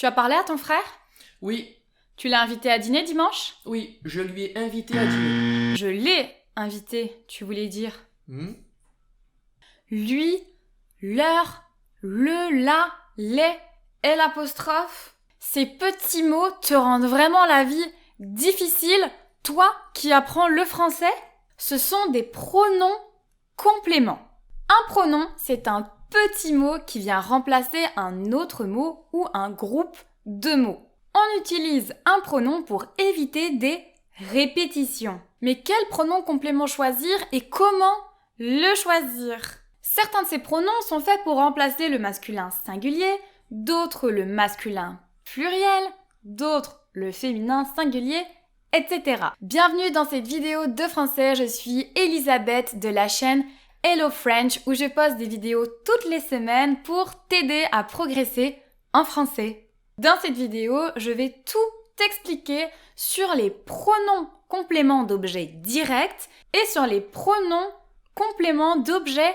Tu as parlé à ton frère? Oui, Tu l'as invité à dîner dimanche? oui, je lui ai invité à dîner. Je l'ai invité, tu voulais dire. Hmm? Lui, leur, le, la, les, et l'apostrophe. Ces petits mots te rendent vraiment la vie difficile, toi qui apprends le français? Ce sont des pronoms compléments. Un pronom, c'est un petit mot qui vient remplacer un autre mot ou un groupe de mots. On utilise un pronom pour éviter des répétitions. Mais quel pronom complément choisir et comment le choisir? Certains de ces pronoms sont faits pour remplacer le masculin singulier, d'autres le masculin pluriel, d'autres le féminin singulier, etc. Bienvenue dans cette vidéo de français, je suis Elisabeth de la chaîne Hello French où je poste des vidéos toutes les semaines pour t'aider à progresser en français. Dans cette vidéo, je vais tout t'expliquer sur les pronoms compléments d'objets directs et sur les pronoms compléments d'objets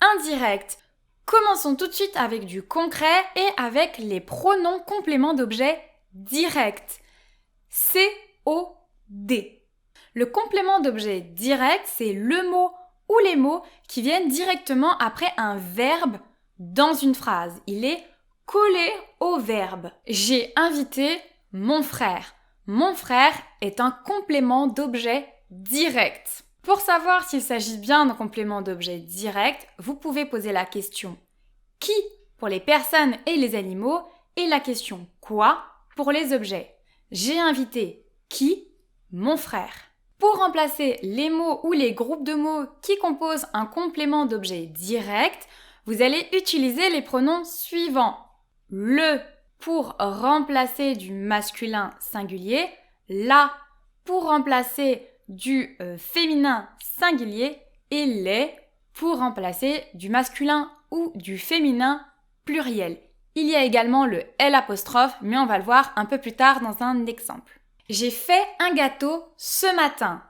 indirects. Commençons tout de suite avec du concret et avec les pronoms compléments d'objets directs. C-O-D. Le complément d'objet direct, c'est le mot ou les mots qui viennent directement après un verbe dans une phrase. Il est collé au verbe. J'ai invité mon frère. Mon frère est un complément d'objet direct. Pour savoir s'il s'agit bien d'un complément d'objet direct, vous pouvez poser la question qui pour les personnes et les animaux et la question quoi pour les objets. J'ai invité qui? Mon frère. Pour remplacer les mots ou les groupes de mots qui composent un complément d'objet direct, vous allez utiliser les pronoms suivants. Le pour remplacer du masculin singulier, la pour remplacer du féminin singulier et les pour remplacer du masculin ou du féminin pluriel. Il y a également le L', mais on va le voir un peu plus tard dans un exemple. J'ai fait un gâteau ce matin.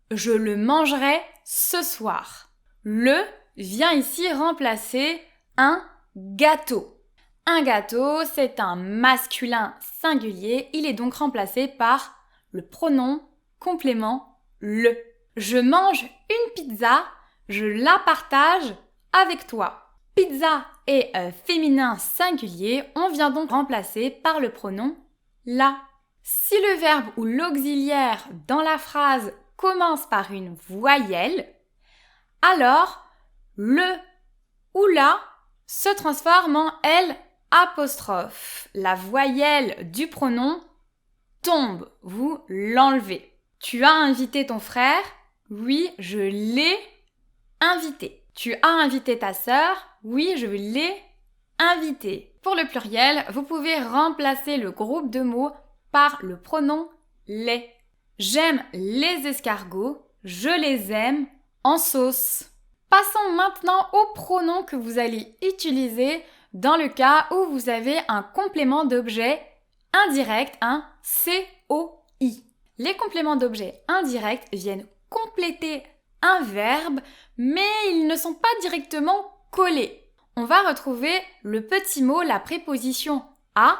Je le mangerai ce soir. Le vient ici remplacer un gâteau. Un gâteau, c'est un masculin singulier. Il est donc remplacé par le pronom complément le. Je mange une pizza, je la partage avec toi. Pizza est féminin singulier, on vient donc remplacer par le pronom la. Si le verbe ou l'auxiliaire dans la phrase commence par une voyelle, alors le ou la se transforme en L'. La voyelle du pronom tombe, vous l'enlevez. Tu as invité ton frère? Oui, je l'ai invité. Tu as invité ta sœur? Oui, je l'ai invité. Pour le pluriel, vous pouvez remplacer le groupe de mots par le pronom les. J'aime les escargots, je les aime en sauce. Passons maintenant aux pronoms que vous allez utiliser dans le cas où vous avez un complément d'objet indirect, un COI. Les compléments d'objet indirects viennent compléter un verbe, mais ils ne sont pas directement collés. On va retrouver le petit mot, la préposition à,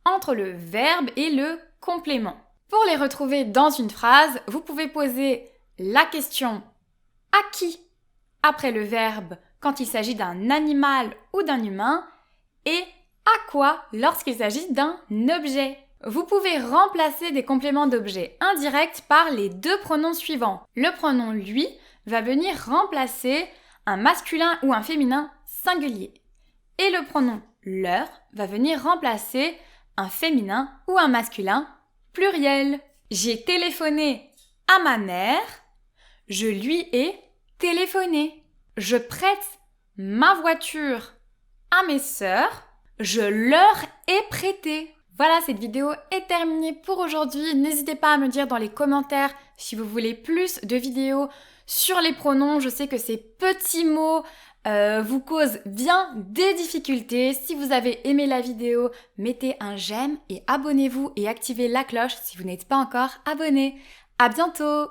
entre le verbe et le complément. Pour les retrouver dans une phrase, vous pouvez poser la question à qui après le verbe quand il s'agit d'un animal ou d'un humain et à quoi lorsqu'il s'agit d'un objet. Vous pouvez remplacer des compléments d'objet indirects par les deux pronoms suivants. Le pronom lui va venir remplacer un masculin ou un féminin singulier. Et le pronom leur va venir remplacer un féminin ou un masculin pluriel. J'ai téléphoné à ma mère, je lui ai téléphoné. Je prête ma voiture à mes sœurs, je leur ai prêté. Voilà, cette vidéo est terminée pour aujourd'hui. N'hésitez pas à me dire dans les commentaires si vous voulez plus de vidéos sur les pronoms. Je sais que ces petits mots vous causent bien des difficultés. Si vous avez aimé la vidéo, mettez un j'aime et abonnez-vous et activez la cloche si vous n'êtes pas encore abonné. À bientôt!